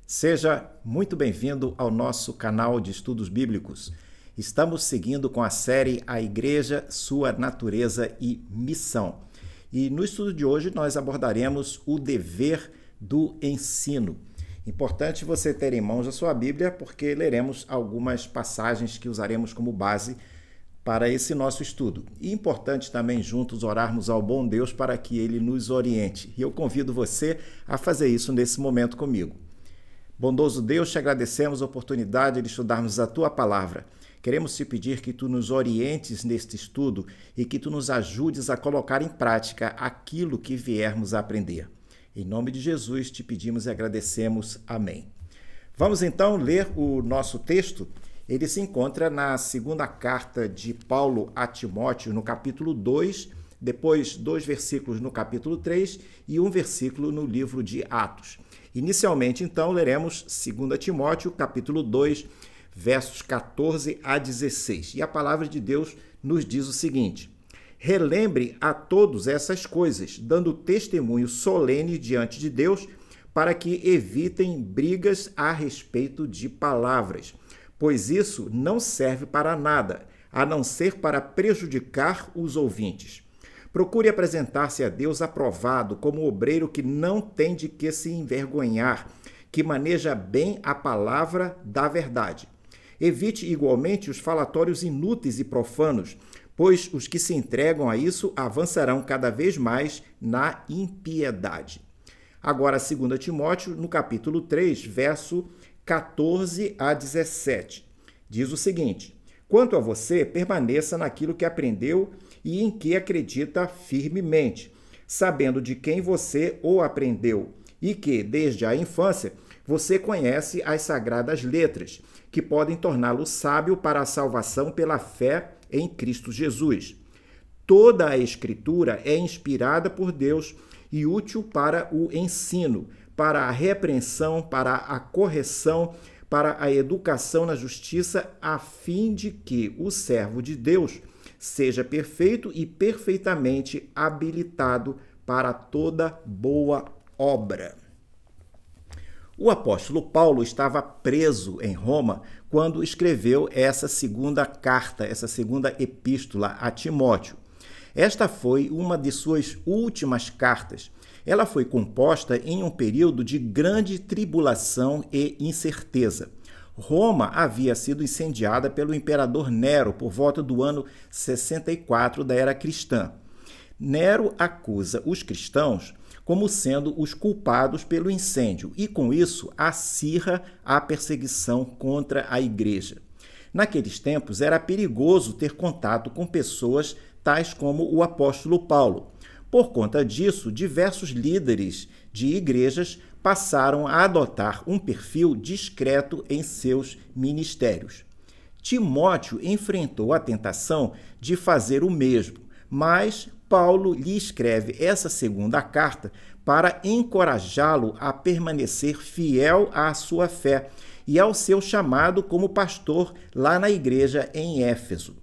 Seja muito bem-vindo ao nosso canal de estudos bíblicos. Estamos seguindo com a série A Igreja, Sua Natureza e Missão. E no estudo de hoje nós abordaremos o dever do ensino. Importante você ter em mãos a sua Bíblia, porque leremos algumas passagens que usaremos como base para esse nosso estudo. E importante também juntos orarmos ao bom Deus para que Ele nos oriente. E eu convido você a fazer isso nesse momento comigo. Bondoso Deus, te agradecemos a oportunidade de estudarmos a Tua Palavra. Queremos te pedir que Tu nos orientes neste estudo e que Tu nos ajudes a colocar em prática aquilo que viermos a aprender. Em nome de Jesus te pedimos e agradecemos. Amém. Vamos então ler o nosso texto. Ele se encontra na segunda carta de Paulo a Timóteo, no capítulo 2, depois 2 versículos no capítulo 3 e 1 versículo no livro de Atos. Inicialmente, então, leremos 2 Timóteo, capítulo 2, versos 14 a 16. E a palavra de Deus nos diz o seguinte: relembre a todos essas coisas, dando testemunho solene diante de Deus, para que evitem brigas a respeito de palavras, pois isso não serve para nada, a não ser para prejudicar os ouvintes. Procure apresentar-se a Deus aprovado como obreiro que não tem de que se envergonhar, que maneja bem a palavra da verdade. Evite igualmente os falatórios inúteis e profanos, pois os que se entregam a isso avançarão cada vez mais na impiedade. Agora, 2 Timóteo, no capítulo 3, verso 14 a 17. Diz o seguinte: quanto a você, permaneça naquilo que aprendeu e em que acredita firmemente, sabendo de quem você o aprendeu, e que, desde a infância, você conhece as sagradas letras, que podem torná-lo sábio para a salvação pela fé em Cristo Jesus. Toda a Escritura é inspirada por Deus e útil para o ensino, para a repreensão, para a correção, para a educação na justiça, a fim de que o servo de Deus seja perfeito e perfeitamente habilitado para toda boa obra. O apóstolo Paulo estava preso em Roma quando escreveu essa segunda carta, essa segunda epístola a Timóteo. Esta foi uma de suas últimas cartas. Ela foi composta em um período de grande tribulação e incerteza. Roma havia sido incendiada pelo imperador Nero por volta do ano 64 da era cristã. Nero acusa os cristãos como sendo os culpados pelo incêndio e, com isso, acirra a perseguição contra a igreja. Naqueles tempos, era perigoso ter contato com pessoas tais como o apóstolo Paulo. Por conta disso, diversos líderes de igrejas passaram a adotar um perfil discreto em seus ministérios. Timóteo enfrentou a tentação de fazer o mesmo, mas Paulo lhe escreve essa segunda carta para encorajá-lo a permanecer fiel à sua fé e ao seu chamado como pastor lá na igreja em Éfeso.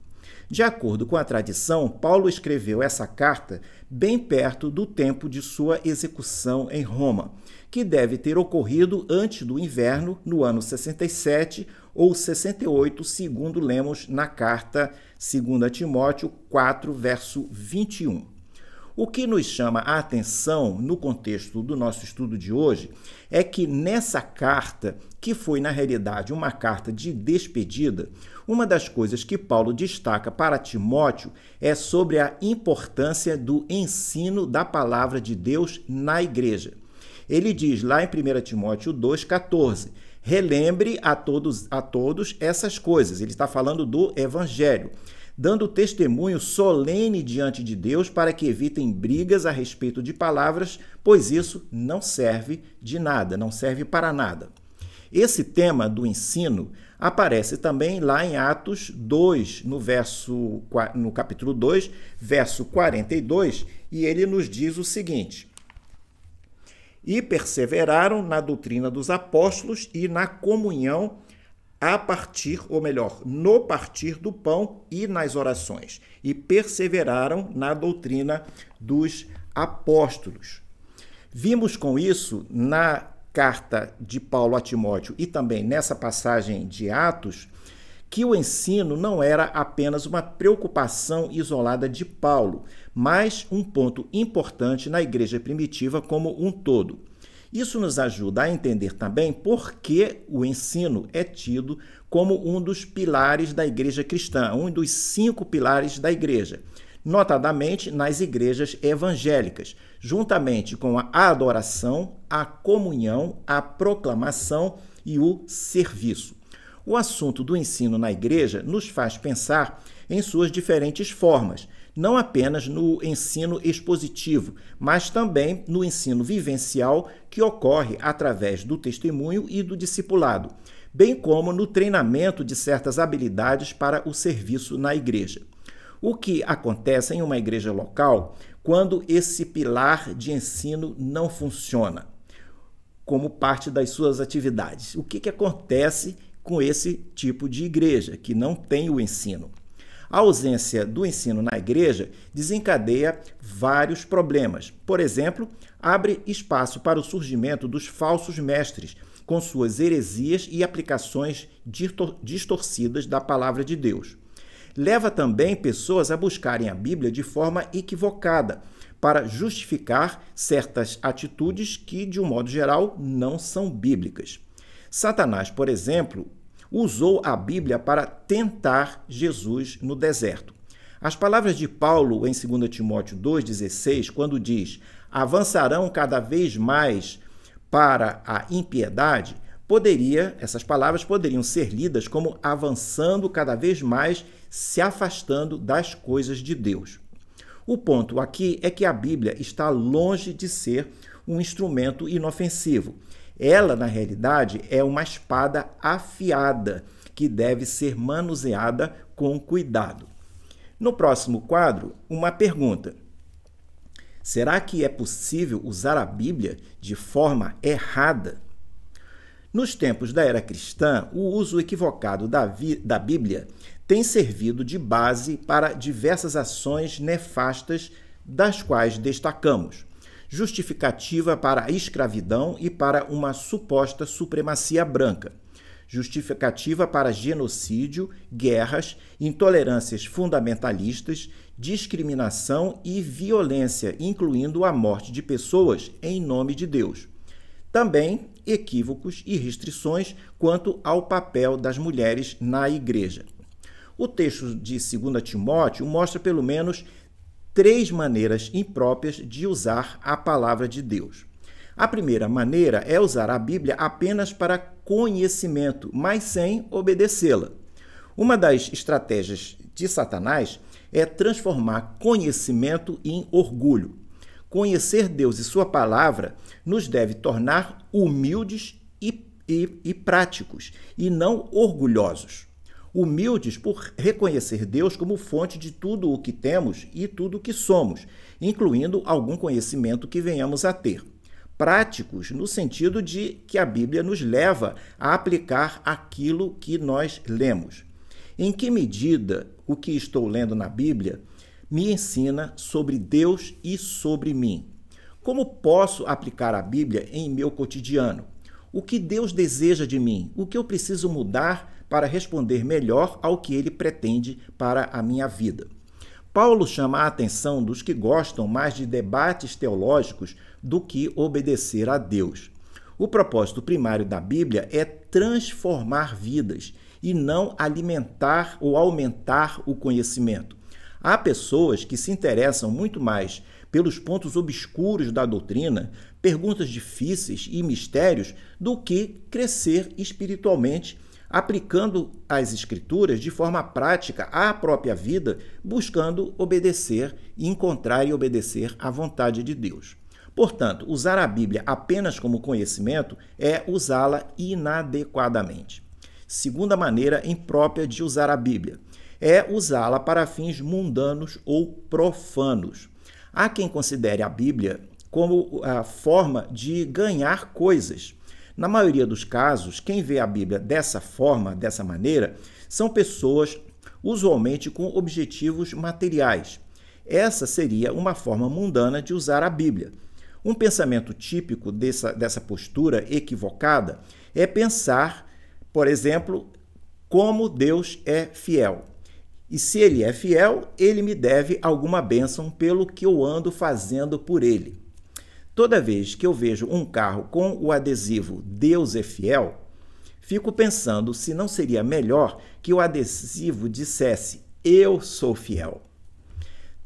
De acordo com a tradição, Paulo escreveu essa carta bem perto do tempo de sua execução em Roma, que deve ter ocorrido antes do inverno, no ano 67 ou 68, segundo lemos na carta 2 Timóteo 4, verso 21. O que nos chama a atenção no contexto do nosso estudo de hoje é que nessa carta, que foi na realidade uma carta de despedida, uma das coisas que Paulo destaca para Timóteo é sobre a importância do ensino da palavra de Deus na igreja. Ele diz lá em 1 Timóteo 2,14, relembre a todos essas coisas. Ele está falando do Evangelho, dando testemunho solene diante de Deus para que evitem brigas a respeito de palavras, pois isso não serve de nada, não serve para nada. Esse tema do ensino aparece também lá em Atos 2, no capítulo 2, verso 42, e ele nos diz o seguinte: e perseveraram na doutrina dos apóstolos e na comunhão no partir do pão e nas orações. E perseveraram na doutrina dos apóstolos. Vimos com isso na carta de Paulo a Timóteo e também nessa passagem de Atos, que o ensino não era apenas uma preocupação isolada de Paulo, mas um ponto importante na igreja primitiva como um todo. Isso nos ajuda a entender também por que o ensino é tido como um dos pilares da igreja cristã, um dos 5 pilares da igreja, notadamente nas igrejas evangélicas, juntamente com a adoração, a comunhão, a proclamação e o serviço. O assunto do ensino na igreja nos faz pensar em suas diferentes formas, não apenas no ensino expositivo, mas também no ensino vivencial que ocorre através do testemunho e do discipulado, bem como no treinamento de certas habilidades para o serviço na igreja. O que acontece em uma igreja local quando esse pilar de ensino não funciona como parte das suas atividades? O que acontece com esse tipo de igreja que não tem o ensino? A ausência do ensino na igreja desencadeia vários problemas. Por exemplo, abre espaço para o surgimento dos falsos mestres, com suas heresias e aplicações distorcidas da palavra de Deus. Leva também pessoas a buscarem a Bíblia de forma equivocada, para justificar certas atitudes que, de um modo geral, não são bíblicas. Satanás, por exemplo, usou a Bíblia para tentar Jesus no deserto. As palavras de Paulo em 2 Timóteo 2,16, quando diz: avançarão cada vez mais para a impiedade, essas palavras poderiam ser lidas como avançando cada vez mais, se afastando das coisas de Deus. O ponto aqui é que a Bíblia está longe de ser um instrumento inofensivo. Ela, na realidade, é uma espada afiada que deve ser manuseada com cuidado. No próximo quadro, uma pergunta. Será que é possível usar a Bíblia de forma errada? Nos tempos da era cristã, o uso equivocado da Bíblia tem servido de base para diversas ações nefastas, das quais destacamos: justificativa para a escravidão e para uma suposta supremacia branca, justificativa para genocídio, guerras, intolerâncias fundamentalistas, discriminação e violência, incluindo a morte de pessoas em nome de Deus. Também equívocos e restrições quanto ao papel das mulheres na igreja. O texto de 2 Timóteo mostra pelo menos 3 maneiras impróprias de usar a palavra de Deus. A primeira maneira é usar a Bíblia apenas para conhecimento, mas sem obedecê-la. Uma das estratégias de Satanás é transformar conhecimento em orgulho. Conhecer Deus e sua palavra nos deve tornar humildes e práticos, e não orgulhosos. Humildes por reconhecer Deus como fonte de tudo o que temos e tudo o que somos, incluindo algum conhecimento que venhamos a ter. Práticos no sentido de que a Bíblia nos leva a aplicar aquilo que nós lemos. Em que medida o que estou lendo na Bíblia me ensina sobre Deus e sobre mim? Como posso aplicar a Bíblia em meu cotidiano? O que Deus deseja de mim? O que eu preciso mudar para responder melhor ao que Ele pretende para a minha vida? Paulo chama a atenção dos que gostam mais de debates teológicos do que obedecer a Deus. O propósito primário da Bíblia é transformar vidas e não alimentar ou aumentar o conhecimento. Há pessoas que se interessam muito mais pelos pontos obscuros da doutrina, perguntas difíceis e mistérios, do que crescer espiritualmente, aplicando as Escrituras de forma prática à própria vida, buscando obedecer e encontrar e obedecer à vontade de Deus. Portanto, usar a Bíblia apenas como conhecimento é usá-la inadequadamente. Segunda maneira imprópria de usar a Bíblia é usá-la para fins mundanos ou profanos. Há quem considere a Bíblia como a forma de ganhar coisas. Na maioria dos casos, quem vê a Bíblia dessa forma, dessa maneira, são pessoas usualmente com objetivos materiais. Essa seria uma forma mundana de usar a Bíblia. Um pensamento típico dessa postura equivocada é pensar, por exemplo, como Deus é fiel. E se ele é fiel, ele me deve alguma bênção pelo que eu ando fazendo por ele. Toda vez que eu vejo um carro com o adesivo Deus é fiel, fico pensando se não seria melhor que o adesivo dissesse eu sou fiel.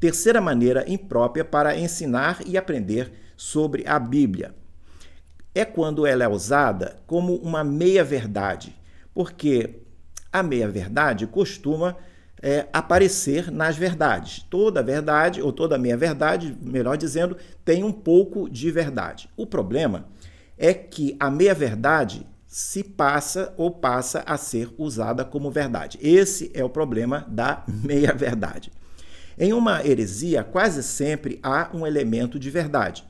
Terceira maneira imprópria para ensinar e aprender sobre a Bíblia é quando ela é usada como uma meia-verdade, porque a meia-verdade costuma aparecer nas verdades. Toda verdade, ou toda meia-verdade, melhor dizendo, tem um pouco de verdade. O problema é que a meia-verdade se passa a ser usada como verdade. Esse é o problema da meia-verdade. Em uma heresia, quase sempre há um elemento de verdade.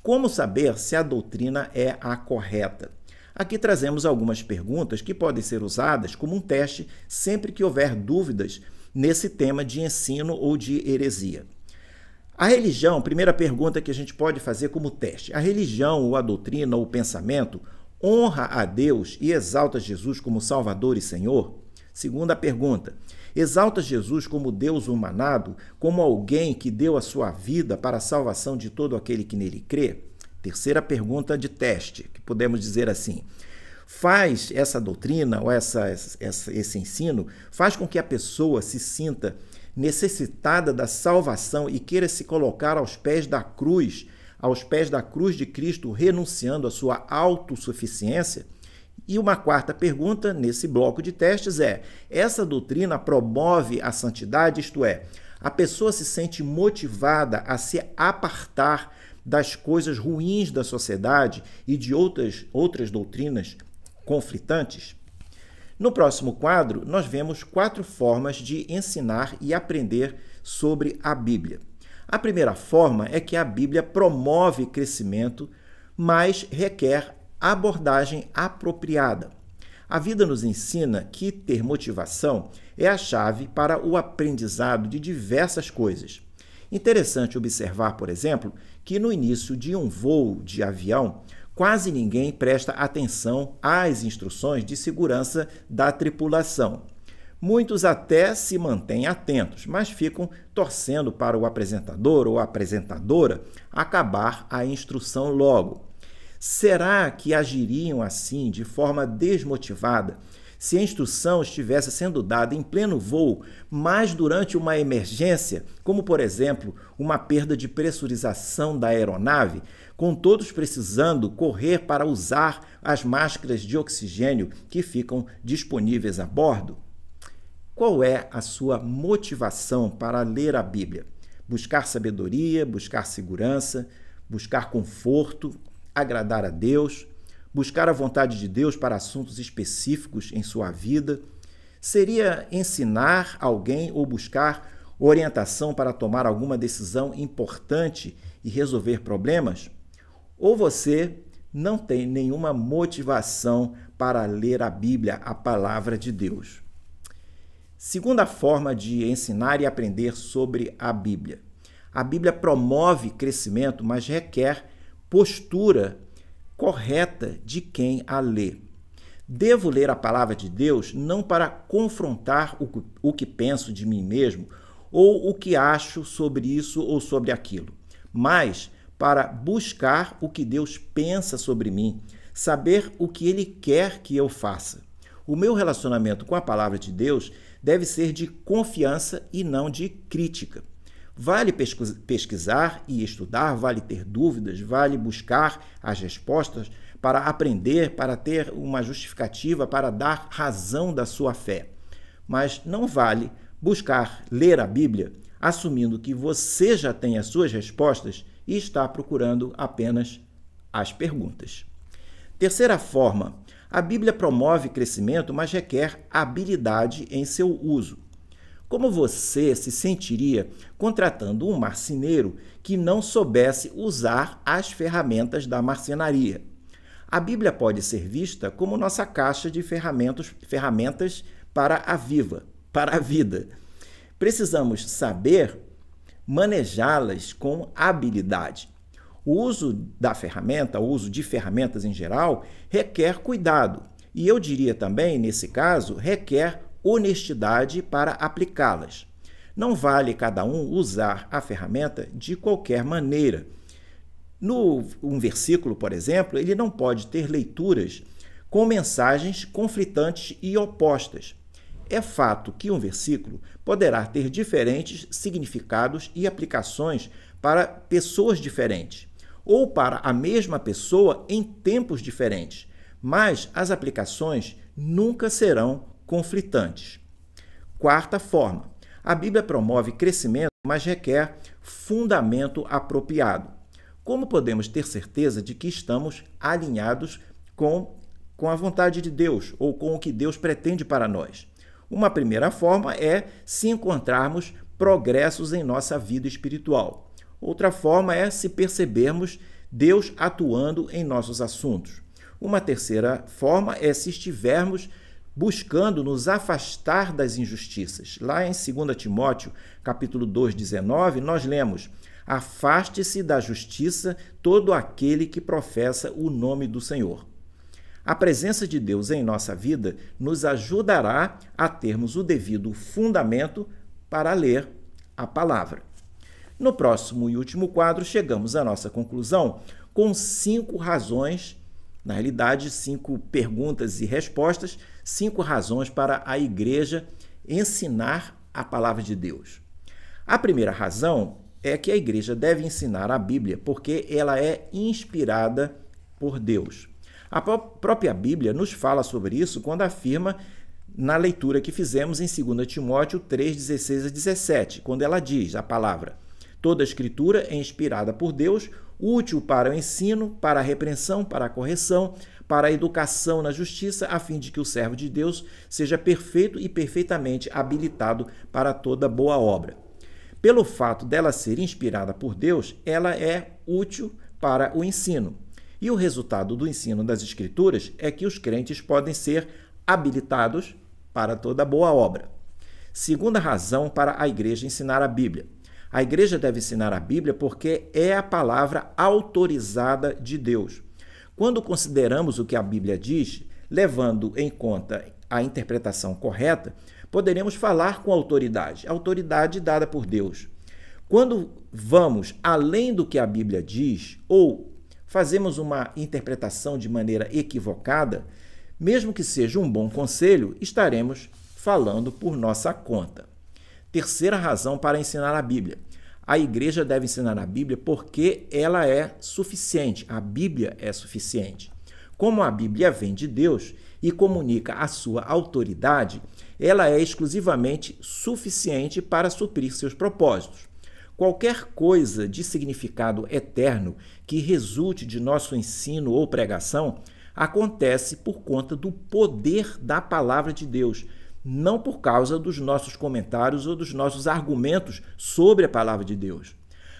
Como saber se a doutrina é a correta? Aqui trazemos algumas perguntas que podem ser usadas como um teste sempre que houver dúvidas nesse tema de ensino ou de heresia. A religião, primeira pergunta que a gente pode fazer como teste. A religião ou a doutrina ou o pensamento honra a Deus e exalta Jesus como Salvador e Senhor? Segunda pergunta. Exalta Jesus como Deus humanado, como alguém que deu a sua vida para a salvação de todo aquele que nele crê? Terceira pergunta de teste, que podemos dizer assim. Faz essa doutrina ou esse ensino, faz com que a pessoa se sinta necessitada da salvação e queira se colocar aos pés da cruz de Cristo, renunciando à sua autossuficiência? E uma quarta pergunta nesse bloco de testes é: essa doutrina promove a santidade, isto é, a pessoa se sente motivada a se apartar das coisas ruins da sociedade e de outras doutrinas conflitantes? No próximo quadro, nós vemos 4 formas de ensinar e aprender sobre a Bíblia. A primeira forma é que a Bíblia promove crescimento, mas requer abordagem apropriada. A vida nos ensina que ter motivação é a chave para o aprendizado de diversas coisas. Interessante observar, por exemplo, que no início de um voo de avião, quase ninguém presta atenção às instruções de segurança da tripulação. Muitos até se mantêm atentos, mas ficam torcendo para o apresentador ou a apresentadora acabar a instrução logo. Será que agiriam assim, de forma desmotivada, se a instrução estivesse sendo dada em pleno voo, mas durante uma emergência, como, por exemplo, uma perda de pressurização da aeronave, com todos precisando correr para usar as máscaras de oxigênio que ficam disponíveis a bordo? Qual é a sua motivação para ler a Bíblia? Buscar sabedoria, buscar segurança, buscar conforto, agradar a Deus, buscar a vontade de Deus para assuntos específicos em sua vida? Seria ensinar alguém ou buscar orientação para tomar alguma decisão importante e resolver problemas? Ou você não tem nenhuma motivação para ler a Bíblia, a palavra de Deus? Segunda forma de ensinar e aprender sobre a Bíblia. A Bíblia promove crescimento, mas requer postura correta de quem a lê. Devo ler a palavra de Deus não para confrontar o que penso de mim mesmo ou o que acho sobre isso ou sobre aquilo, mas para buscar o que Deus pensa sobre mim, saber o que Ele quer que eu faça. O meu relacionamento com a palavra de Deus deve ser de confiança e não de crítica. Vale pesquisar e estudar, vale ter dúvidas, vale buscar as respostas para aprender, para ter uma justificativa, para dar razão da sua fé. Mas não vale buscar ler a Bíblia assumindo que você já tem as suas respostas e está procurando apenas as perguntas. Terceira forma, a Bíblia promove crescimento, mas requer habilidade em seu uso. Como você se sentiria contratando um marceneiro que não soubesse usar as ferramentas da marcenaria? A Bíblia pode ser vista como nossa caixa de ferramentas para a vida. Precisamos saber manejá-las com habilidade. O uso da ferramenta, o uso de ferramentas em geral, requer cuidado. E eu diria também, nesse caso, requer honestidade para aplicá-las. Não vale cada um usar a ferramenta de qualquer maneira. Um versículo, por exemplo, ele não pode ter leituras com mensagens conflitantes e opostas. É fato que um versículo poderá ter diferentes significados e aplicações para pessoas diferentes, ou para a mesma pessoa em tempos diferentes, mas as aplicações nunca serão conflitantes. Quarta forma, a Bíblia promove crescimento, mas requer fundamento apropriado. Como podemos ter certeza de que estamos alinhados com a vontade de Deus ou com o que Deus pretende para nós? Uma primeira forma é se encontrarmos progressos em nossa vida espiritual. Outra forma é se percebermos Deus atuando em nossos assuntos. Uma terceira forma é se estivermos buscando nos afastar das injustiças. Lá em 2 Timóteo, capítulo 2:19, nós lemos: afaste-se da justiça todo aquele que professa o nome do Senhor. A presença de Deus em nossa vida nos ajudará a termos o devido fundamento para ler a palavra. No próximo e último quadro, chegamos à nossa conclusão com 5 razões, na realidade, 5 perguntas e respostas, 5 razões para a igreja ensinar a palavra de Deus. A primeira razão é que a igreja deve ensinar a Bíblia porque ela é inspirada por Deus. A própria Bíblia nos fala sobre isso quando afirma na leitura que fizemos em 2 Timóteo 3:16-17, quando ela diz a palavra: toda a escritura é inspirada por Deus, útil para o ensino, para a repreensão, para a correção, para a educação na justiça, a fim de que o servo de Deus seja perfeito e perfeitamente habilitado para toda boa obra. Pelo fato dela ser inspirada por Deus, ela é útil para o ensino. E o resultado do ensino das Escrituras é que os crentes podem ser habilitados para toda boa obra. Segunda razão para a igreja ensinar a Bíblia. A igreja deve ensinar a Bíblia porque é a palavra autorizada de Deus. Quando consideramos o que a Bíblia diz, levando em conta a interpretação correta, poderemos falar com autoridade, autoridade dada por Deus. Quando vamos além do que a Bíblia diz ou fazemos uma interpretação de maneira equivocada, mesmo que seja um bom conselho, estaremos falando por nossa conta. Terceira razão para ensinar a Bíblia. A igreja deve ensinar a Bíblia porque ela é suficiente. A Bíblia é suficiente. Como a Bíblia vem de Deus e comunica a sua autoridade, ela é exclusivamente suficiente para suprir seus propósitos. Qualquer coisa de significado eterno que resulte de nosso ensino ou pregação acontece por conta do poder da palavra de Deus, não por causa dos nossos comentários ou dos nossos argumentos sobre a palavra de Deus.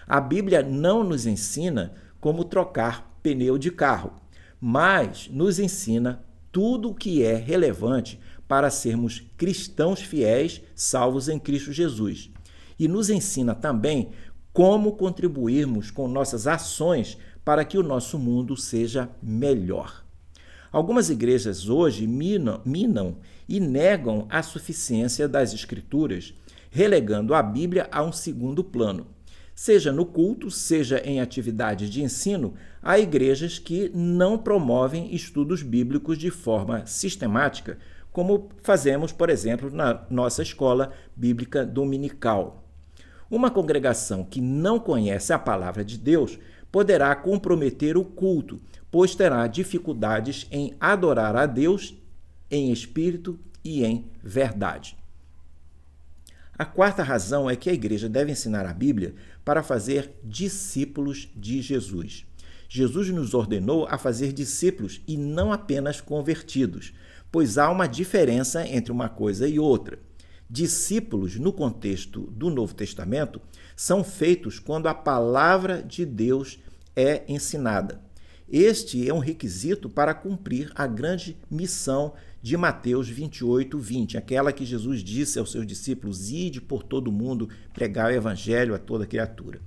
A Bíblia não nos ensina como trocar pneu de carro, mas nos ensina tudo o que é relevante para sermos cristãos fiéis, salvos em Cristo Jesus. E nos ensina também como contribuirmos com nossas ações para que o nosso mundo seja melhor. Algumas igrejas hoje minam e negam a suficiência das Escrituras, relegando a Bíblia a um segundo plano. Seja no culto, seja em atividades de ensino, há igrejas que não promovem estudos bíblicos de forma sistemática, como fazemos, por exemplo, na nossa escola bíblica dominical. Uma congregação que não conhece a palavra de Deus poderá comprometer o culto, pois terá dificuldades em adorar a Deus em espírito e em verdade. A quarta razão é que a igreja deve ensinar a Bíblia para fazer discípulos de Jesus. Jesus nos ordenou a fazer discípulos e não apenas convertidos, pois há uma diferença entre uma coisa e outra. Discípulos, no contexto do Novo Testamento, são feitos quando a palavra de Deus é ensinada. Este é um requisito para cumprir a grande missão de Mateus 28:20, aquela que Jesus disse aos seus discípulos: ide por todo o mundo, pregai o evangelho a toda criatura.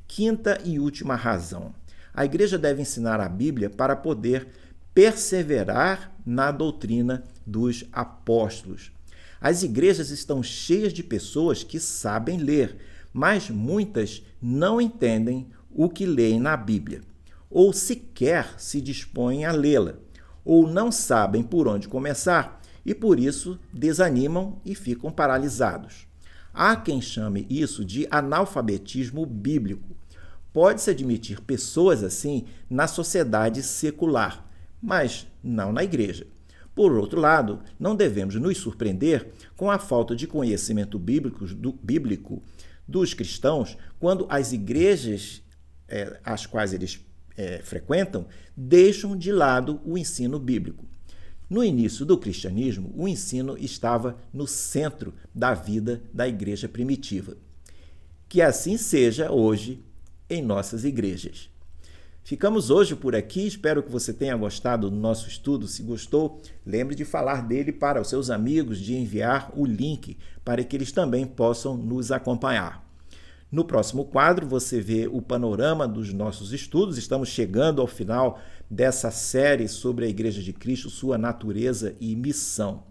Quinta e última razão. A igreja deve ensinar a Bíblia para poder perseverar na doutrina dos apóstolos. As igrejas estão cheias de pessoas que sabem ler, mas muitas não entendem o que leem na Bíblia, ou sequer se dispõem a lê-la, ou não sabem por onde começar e por isso desanimam e ficam paralisados. Há quem chame isso de analfabetismo bíblico. Pode-se admitir pessoas assim na sociedade secular, mas não na igreja. Por outro lado, não devemos nos surpreender com a falta de conhecimento bíblico dos cristãos quando as igrejas às quais eles frequentam deixam de lado o ensino bíblico. No início do cristianismo, o ensino estava no centro da vida da igreja primitiva. Que assim seja hoje em nossas igrejas. Ficamos hoje por aqui, espero que você tenha gostado do nosso estudo. Se gostou, lembre de falar dele para os seus amigos, de enviar o link para que eles também possam nos acompanhar. No próximo quadro, você vê o panorama dos nossos estudos. Estamos chegando ao final dessa série sobre a Igreja de Cristo, sua natureza e missão.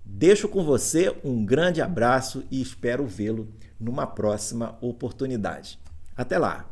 Deixo com você um grande abraço e espero vê-lo numa próxima oportunidade. Até lá!